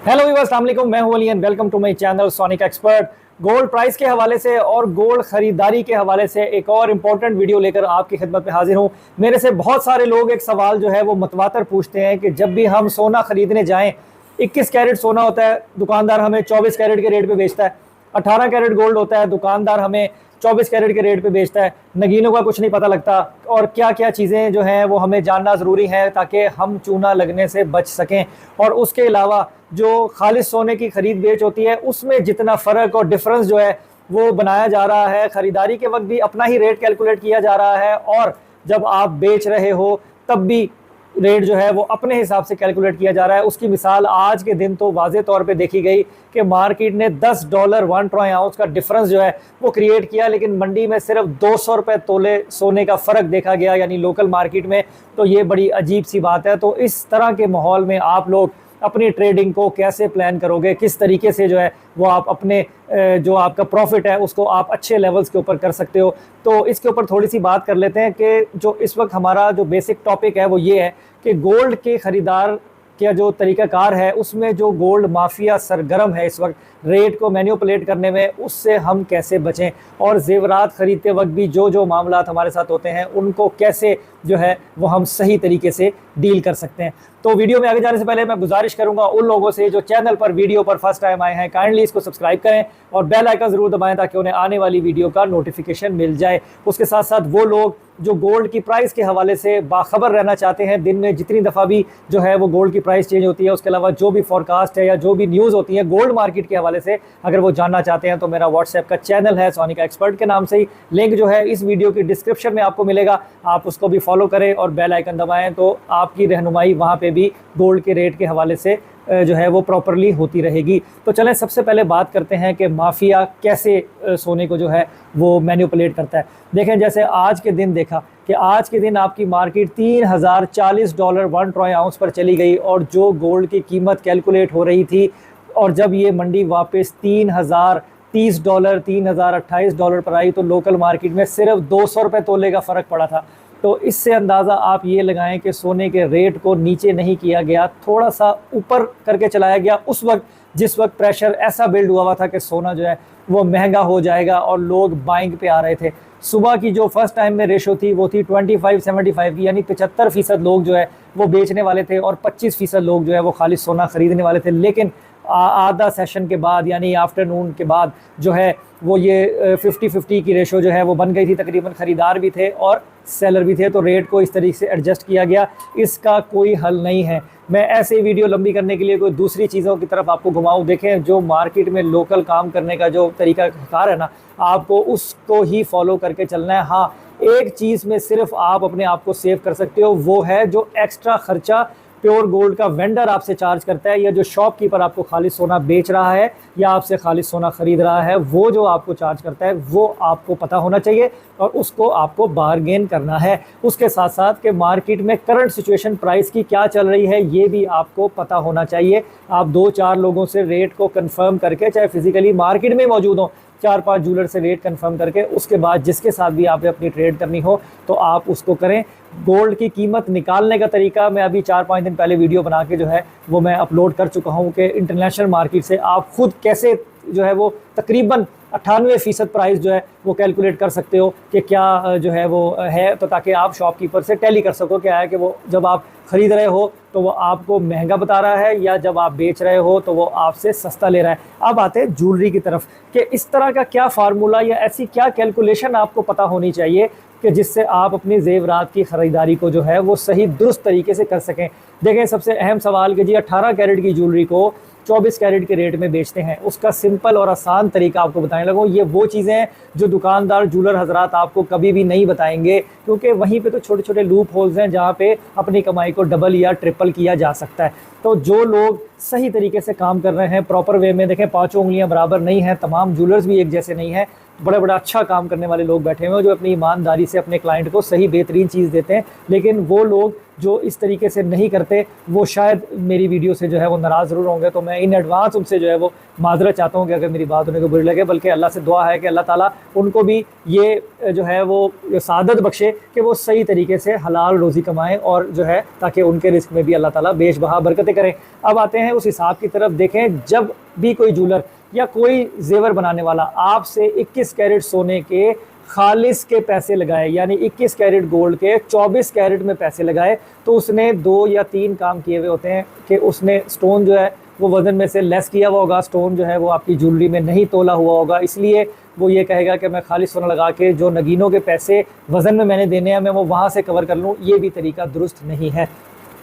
Hello viewers, अस्सलाम वालेकुम। मैं हूं Ali and welcome to my channel sonic expert. Gold price के हवाले से और गोल्ड खरीदारी के हवाले से एक और इम्पोर्टेंट वीडियो लेकर आपकी खिदमत में हाजिर हूं। मेरे से बहुत सारे लोग एक सवाल जो है वो मतवातर पूछते हैं कि जब भी हम सोना खरीदने जाएं, 21 कैरेट सोना होता है, दुकानदार हमें 24 कैरेट के रेट पे बेचता है। 18 कैरेट गोल्ड होता है, दुकानदार हमें 24 कैरेट के रेट पे बेचता है। नगीनों का कुछ नहीं पता लगता और क्या क्या चीज़ें जो हैं वो हमें जानना ज़रूरी है ताकि हम चूना लगने से बच सकें। और उसके अलावा जो खालिस सोने की खरीद बेच होती है उसमें जितना फ़र्क और डिफरेंस जो है वो बनाया जा रहा है, ख़रीदारी के वक्त भी अपना ही रेट कैलकुलेट किया जा रहा है और जब आप बेच रहे हो तब भी रेट जो है वो अपने हिसाब से कैलकुलेट किया जा रहा है। उसकी मिसाल आज के दिन तो वाज़े तौर पे देखी गई कि मार्केट ने $10 1 ट्राई आउंस का डिफरेंस जो है वो क्रिएट किया, लेकिन मंडी में सिर्फ 200 रुपये तोले सोने का फ़र्क देखा गया, यानी लोकल मार्केट में। तो ये बड़ी अजीब सी बात है। तो इस तरह के माहौल में आप लोग अपनी ट्रेडिंग को कैसे प्लान करोगे, किस तरीके से जो है वो आप अपने जो आपका प्रॉफिट है उसको आप अच्छे लेवल्स के ऊपर कर सकते हो। तो इसके ऊपर थोड़ी सी बात कर लेते हैं कि जो इस वक्त हमारा जो बेसिक टॉपिक है वो ये है कि गोल्ड के ख़रीदार का जो तरीक़ाकार है उसमें जो गोल्ड माफिया सरगर्म है इस वक्त रेट को मैनिपुलेट करने में, उससे हम कैसे बचें और ज़ेवरात ख़रीदते वक्त भी जो जो मामलात हमारे साथ होते हैं उनको कैसे जो है वो हम सही तरीके से डील कर सकते हैं। तो वीडियो में आगे जाने से पहले मैं गुजारिश करूंगा उन लोगों से जो चैनल पर वीडियो पर फर्स्ट टाइम आए हैं, काइंडली इसको सब्सक्राइब करें और बेल आइकन ज़रूर दबाएं ताकि उन्हें आने वाली वीडियो का नोटिफिकेशन मिल जाए। उसके साथ साथ वो लोग जो गोल्ड की प्राइस के हवाले से बाखबर रहना चाहते हैं, दिन में जितनी दफ़ा भी जो है वो गोल्ड की प्राइस चेंज होती है, उसके अलावा जो भी फोरकास्ट है या जो भी न्यूज़ होती है गोल्ड मार्केट के हवाले से, अगर वो जानना चाहते हैं तो मेरा व्हाट्सएप का चैनल है सोनिक एक्सपर्ट के नाम से ही, लिंक जो है इस वीडियो की डिस्क्रिप्शन में आपको मिलेगा। आप उसको भी फॉलो करें और बेल आइकन दबाएं तो आपकी रहनुमाई वहाँ पे भी गोल्ड के रेट के हवाले से जो है वो प्रॉपरली होती रहेगी। तो चलें सबसे पहले बात करते हैं कि माफिया कैसे सोने को जो है वो मैनिपुलेट करता है। देखें, जैसे आज के दिन देखा कि आज के दिन आपकी मार्केट $3040 1 ट्राई आउंस पर चली गई और जो गोल्ड की कीमत कैलकुलेट हो रही थी, और जब ये मंडी वापस $3030 $3028 पर आई तो लोकल मार्केट में सिर्फ 200 रुपये तोले का फ़र्क पड़ा था। तो इससे अंदाज़ा आप ये लगाएं कि सोने के रेट को नीचे नहीं किया गया, थोड़ा सा ऊपर करके चलाया गया उस वक्त जिस वक्त प्रेशर ऐसा बिल्ड हुआ था कि सोना जो है वो महंगा हो जाएगा और लोग बाइंग पे आ रहे थे। सुबह की जो फर्स्ट टाइम में रेशो थी वो थी 25-75 की, यानी 75% लोग जो है वो बेचने वाले थे और 25% लोग जो है वो खाली सोना ख़रीदने वाले थे। लेकिन आधा सेशन के बाद यानी आफ्टरनून के बाद जो है वो ये 50-50 की रेशो जो है वो बन गई थी। तकरीबन ख़रीदार भी थे और सेलर भी थे, तो रेट को इस तरीके से एडजस्ट किया गया। इसका कोई हल नहीं है। मैं ऐसे ही वीडियो लंबी करने के लिए कोई दूसरी चीज़ों की तरफ आपको घुमाऊँ। देखें, जो मार्केट में लोकल काम करने का जो तरीका कार है ना, आपको उसको ही फॉलो करके चलना है। हाँ, एक चीज़ में सिर्फ आप अपने आप को सेव कर सकते हो, वो है जो एक्स्ट्रा ख़र्चा प्योर गोल्ड का वेंडर आपसे चार्ज करता है या जो शॉपकीपर आपको खालिस सोना बेच रहा है या आपसे खालिस सोना ख़रीद रहा है, वो जो आपको चार्ज करता है वो आपको पता होना चाहिए और उसको आपको बारगेन करना है। उसके साथ साथ कि मार्केट में करंट सिचुएशन प्राइस की क्या चल रही है ये भी आपको पता होना चाहिए। आप 2-4 लोगों से रेट को कंफर्म करके, चाहे फिज़िकली मार्केट में मौजूद हो, 4-5 जूलर से रेट कंफर्म करके उसके बाद जिसके साथ भी आपने अपनी ट्रेड करनी हो तो आप उसको करें। गोल्ड की कीमत निकालने का तरीका मैं अभी 4-5 दिन पहले वीडियो बना के जो है वो मैं अपलोड कर चुका हूँ कि इंटरनेशनल मार्केट से आप खुद कैसे जो है वो तकरीबन 98% प्राइस जो है वो कैलकुलेट कर सकते हो कि क्या जो है वो है, तो ताकि आप शॉपकीपर से टैली कर सको क्या है कि वो जब आप ख़रीद रहे हो तो वो आपको महंगा बता रहा है या जब आप बेच रहे हो तो वो आपसे सस्ता ले रहा है। अब आते हैं ज्वेलरी की तरफ कि इस तरह का क्या फार्मूला या ऐसी क्या कैलकुलेशन आपको पता होनी चाहिए कि जिससे आप अपनी ज़ेवरात की ख़रीदारी को जो है वो सही दुरुस्त तरीके से कर सकें। देखें, सबसे अहम सवाल कि जी 18 कैरेट की ज्वेलरी को 24 कैरेट के रेट में बेचते हैं, उसका सिंपल और आसान तरीका आपको बताने लगूँ। ये वो चीज़ें हैं जो दुकानदार ज्वेलर हजरात आपको कभी भी नहीं बताएंगे, क्योंकि वहीं पे तो छोटे छोटे लूप होल्स हैं जहाँ पे अपनी कमाई को डबल या ट्रिपल किया जा सकता है। तो जो लोग सही तरीके से काम कर रहे हैं प्रॉपर वे में, देखें पाँचों उंगलियाँ बराबर नहीं हैं, तमाम ज्वेलर्स भी एक जैसे नहीं हैं, बड़ा अच्छा काम करने वाले लोग बैठे हुए हैं जो अपनी ईमानदारी से अपने क्लाइंट को सही बेहतरीन चीज़ देते हैं। लेकिन वो लोग जो इस तरीके से नहीं करते वो शायद मेरी वीडियो से जो है वो नाराज़ ज़रूर होंगे। तो मैं इन एडवांस उनसे जो है वो माजरत चाहता हूँ कि अगर मेरी बात उन्हें को बुरी लगे, बल्कि अल्लाह से दुआ है कि अल्लाह ताला उनको भी ये जो है वो सादत बख्शे कि वो सही तरीके से हलाल रोज़ी कमाएँ और जो है ताकि उनके रिस्क में भी अल्लाह ताला बेशबहा बरकतें करें। अब आते हैं उस हिसाब की तरफ। देखें, जब भी कोई जूलर या कोई जेवर बनाने वाला आपसे 21 कैरेट सोने के खालिस के पैसे लगाए, यानी 21 कैरेट गोल्ड के 24 कैरेट में पैसे लगाए, तो उसने 2 या 3 काम किए हुए होते हैं कि उसने स्टोन जो है वो वज़न में से लेस किया हुआ होगा, स्टोन जो है वो आपकी ज्वेलरी में नहीं तोला हुआ होगा, इसलिए वो ये कहेगा कि मैं खालिस सोना लगा के जो नगीनों के पैसे वज़न में मैंने देने हैं मैं वो वहाँ से कवर कर लूँ। ये भी तरीका दुरुस्त नहीं है।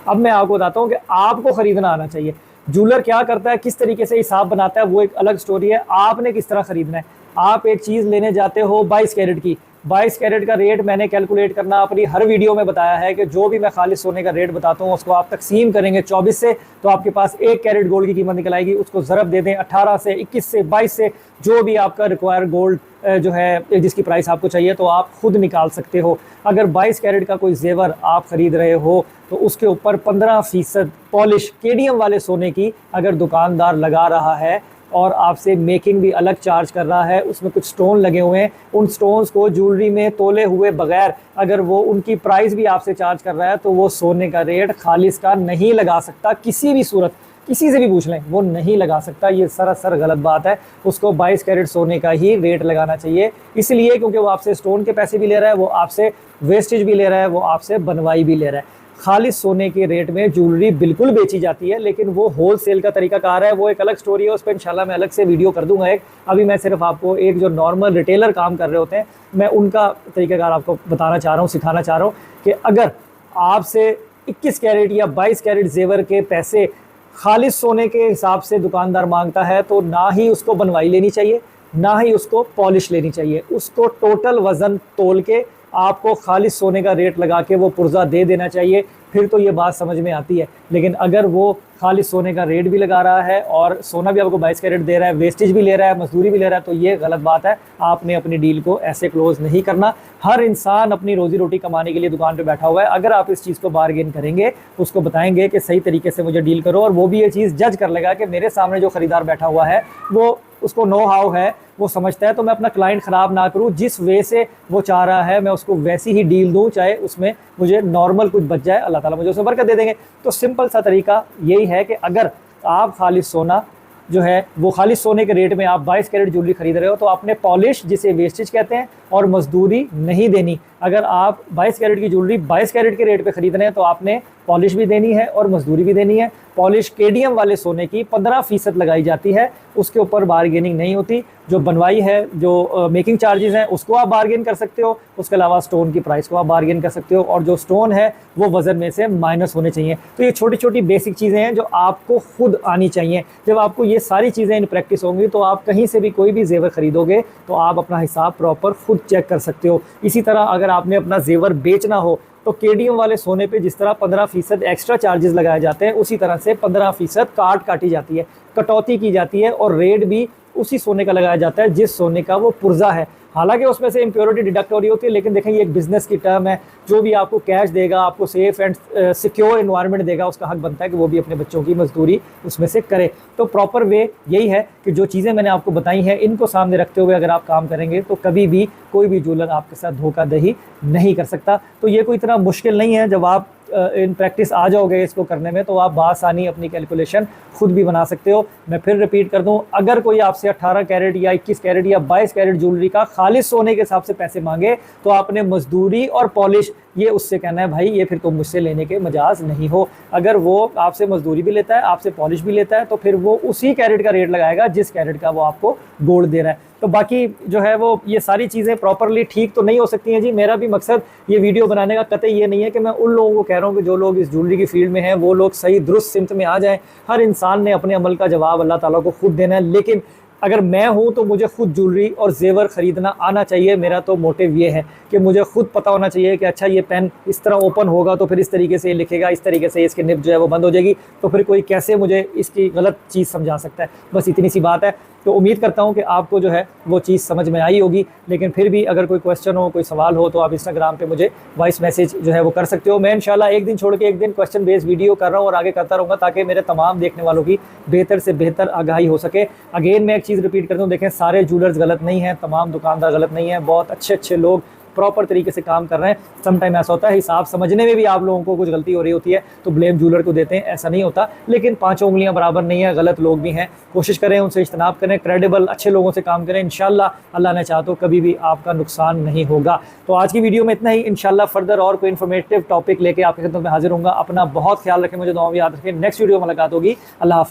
अब मैं आपको बताता हूँ कि आपको ख़रीदना आना चाहिए। जूलर क्या करता है, किस तरीके से हिसाब बनाता है, वो एक अलग स्टोरी है। आपने किस तरह ख़रीदना है। आप एक चीज़ लेने जाते हो 22 कैरेट की, 22 कैरेट का रेट मैंने कैलकुलेट करना अपनी हर वीडियो में बताया है कि जो भी मैं खालिस सोने का रेट बताता हूँ उसको आप तकसीम करेंगे 24 से, तो आपके पास 1 कैरेट गोल्ड की कीमत निकल आएगी। उसको ज़रब दे दें 18 से, 21 से, 22 से, जो भी आपका रिक्वायर गोल्ड जो है जिसकी प्राइस आपको चाहिए तो आप खुद निकाल सकते हो। अगर 22 कैरेट का कोई जेवर आप ख़रीद रहे हो तो उसके ऊपर 15% पॉलिश केडीएम वाले सोने की अगर दुकानदार लगा रहा है और आपसे मेकिंग भी अलग चार्ज कर रहा है, उसमें कुछ स्टोन लगे हुए हैं, उन स्टोन्स को ज्वेलरी में तोले हुए बगैर अगर वो उनकी प्राइस भी आपसे चार्ज कर रहा है तो वो सोने का रेट खालिस का नहीं लगा सकता। किसी भी सूरत, किसी से भी पूछ लें, वो नहीं लगा सकता। ये सरासर गलत बात है। उसको 22 कैरेट सोने का ही रेट लगाना चाहिए, इसलिए क्योंकि वो आपसे स्टोन के पैसे भी ले रहा है, वो आपसे वेस्टेज भी ले रहा है, वो आपसे बनवाई भी ले रहा है। खालिस सोने के रेट में ज्वेलरी बिल्कुल बेची जाती है, लेकिन वो होल सेल का तरीकाकार है, वो एक अलग स्टोरी है, उस पर इंशाल्लाह मैं अलग से वीडियो कर दूंगा एक। अभी मैं सिर्फ आपको एक जो नॉर्मल रिटेलर काम कर रहे होते हैं मैं उनका तरीकाकार आपको बताना चाह रहा हूँ, सिखाना चाह रहा हूँ कि अगर आपसे 21 कैरेट या 22 कैरेट जेवर के पैसे खालिस सोने के हिसाब से दुकानदार मांगता है तो ना ही उसको बनवाई लेनी चाहिए, ना ही उसको पॉलिश लेनी चाहिए। उसको टोटल वज़न तोल के आपको खालिस सोने का रेट लगा के वो पुर्जा दे देना चाहिए, फिर तो ये बात समझ में आती है। लेकिन अगर वो खालिस सोने का रेट भी लगा रहा है और सोना भी आपको 22 कैरेट दे रहा है, वेस्टेज भी ले रहा है, मजदूरी भी ले रहा है, तो ये गलत बात है। आपने अपनी डील को ऐसे क्लोज नहीं करना। हर इंसान अपनी रोजी रोटी कमाने के लिए दुकान पे बैठा हुआ है। अगर आप इस चीज़ को बार्गेन करेंगे, उसको बताएंगे कि सही तरीके से मुझे डील करो, और वो भी ये चीज़ जज कर लेगा कि मेरे सामने जो ख़रीदार बैठा हुआ है वो उसको नो हाउ है, वो समझता है, तो मैं अपना क्लाइंट ख़राब ना करूं। जिस वे से वो चाह रहा है मैं उसको वैसी ही डील दूं, चाहे उसमें मुझे नॉर्मल कुछ बच जाए, अल्लाह ताला मुझे उसमें बरकत दे देंगे। तो सिंपल सा तरीका यही है कि अगर आप खालिस सोना जो है वो खालिस सोने के रेट में आप 22 कैरेट ज्वेलरी खरीद रहे हो तो आपने पॉलिश, जिसे वेस्टेज कहते हैं, और मजदूरी नहीं देनी। अगर आप 22 कैरेट की ज्वेलरी 22 कैरेट के रेट पे खरीद रहे हैं तो आपने पॉलिश भी देनी है और मजदूरी भी देनी है। पॉलिश केडीएम वाले सोने की 15% लगाई जाती है, उसके ऊपर बार्गेनिंग नहीं होती। जो बनवाई है, जो मेकिंग चार्जेस हैं, उसको आप बार्गेन कर सकते हो, उसके अलावा स्टोन की प्राइस को आप बार्गेन कर सकते हो, और जो स्टोन है वो वज़न में से माइनस होने चाहिए। तो ये छोटी छोटी बेसिक चीज़ें हैं जो आपको खुद आनी चाहिए। जब आपको ये सारी चीज़ें इन प्रैक्टिस होंगी तो आप कहीं से भी कोई भी जेवर खरीदोगे तो आप अपना हिसाब प्रॉपर खुद चेक कर सकते हो। इसी तरह अगर आपने अपना जेवर बेचना हो तो केडीएम वाले सोने पे जिस तरह 15% एक्स्ट्रा चार्जेस लगाए जाते हैं, उसी तरह से 15% काटी जाती है, कटौती की जाती है, और रेट भी उसी सोने का लगाया जाता है जिस सोने का वो पुर्जा है। हालांकि उसमें से इम्प्योरिटी डिडक्ट हो रही होती है, लेकिन देखें ये एक बिज़नेस की टर्म है। जो भी आपको कैश देगा, आपको सेफ एंड सिक्योर एनवायरनमेंट देगा, उसका हक बनता है कि वो भी अपने बच्चों की मजदूरी उसमें से करे। तो प्रॉपर वे यही है कि जो चीज़ें मैंने आपको बताई हैं इनको सामने रखते हुए अगर आप काम करेंगे तो कभी भी कोई भी ज्वेलर आपके साथ धोखाधड़ी नहीं कर सकता। तो ये कोई इतना मुश्किल नहीं है। जब आप इन प्रैक्टिस आ जाओगे इसको करने में तो आप बासानी अपनी कैलकुलेशन खुद भी बना सकते हो। मैं फिर रिपीट कर दूं, अगर कोई आपसे 18 कैरेट या 21 कैरेट या 22 कैरेट ज्वेलरी का खालिस सोने के हिसाब से पैसे मांगे तो आपने मजदूरी और पॉलिश ये उससे कहना है भाई ये फिर तुम मुझसे लेने के मजाज नहीं हो। अगर वो आपसे मजदूरी भी लेता है, आपसे पॉलिश भी लेता है, तो फिर वो उसी कैरेट का रेट लगाएगा जिस कैरेट का वो आपको गोल्ड दे रहा है। तो बाकी जो है वो ये सारी चीज़ें प्रॉपरली ठीक तो नहीं हो सकती हैं जी। मेरा भी मकसद ये वीडियो बनाने का कतई ये नहीं है कि मैं उन लोगों को कह रहा हूँ कि जो लोग इस ज्वेलरी की फील्ड में हैं वो लोग सही दुरुस्त सिमत में आ जाएं। हर इंसान ने अपने अमल का जवाब अल्लाह ताला को खुद देना है, लेकिन अगर मैं हूँ तो मुझे खुद ज्वेलरी और जेवर ख़रीदना आना चाहिए। मेरा तो मोटिव ये है कि मुझे खुद पता होना चाहिए कि अच्छा ये पेन इस तरह ओपन होगा तो फिर इस तरीके से ये लिखेगा, इस तरीके से इसकी निब जो है वो बंद हो जाएगी, तो फिर कोई कैसे मुझे इसकी गलत चीज़ समझा सकता है। बस इतनी सी बात है। तो उम्मीद करता हूँ कि आपको जो है वो चीज़ समझ में आई होगी। लेकिन फिर भी अगर कोई क्वेश्चन हो, कोई सवाल हो, तो आप इंस्टाग्राम पे मुझे वॉइस मैसेज जो है वो कर सकते हो। मैं इंशाल्लाह एक दिन छोड़ के एक दिन क्वेश्चन बेस्ड वीडियो कर रहा हूँ और आगे करता रहूँगा, ताकि मेरे तमाम देखने वालों की बेहतर से बेहतर आगाही हो सके। अगेन मैं एक चीज़ रिपीट करता हूँ, देखें सारे जूलर्स गलत नहीं हैं, तमाम दुकानदार गलत नहीं हैं, बहुत अच्छे अच्छे लोग प्रॉपर तरीके से काम कर रहे हैं। सम टाइम ऐसा होता है हिसाब समझने में भी आप लोगों को कुछ गलती हो रही होती है तो ब्लेम जूलर को देते हैं, ऐसा नहीं होता। लेकिन पांचों उंगलियां बराबर नहीं है, गलत लोग भी हैं। कोशिश करें उनसे इज्तनाब करें, क्रेडिबल अच्छे लोगों से काम करें। इंशाल्लाह अल्लाह ने चाहा तो कभी भी आपका नुकसान नहीं होगा। तो आज की वीडियो में इतना ही। इंशाल्लाह फर्दर और कोई इन्फॉर्मेटिव टॉपिक लेके आपकी खिदमत में हाजिर होऊंगा। अपना बहुत ख्याल रखें, मुझे दुआ में याद रखें। नेक्स्ट वीडियो में मुलाकात होगी। अल्लाह हाफिज़।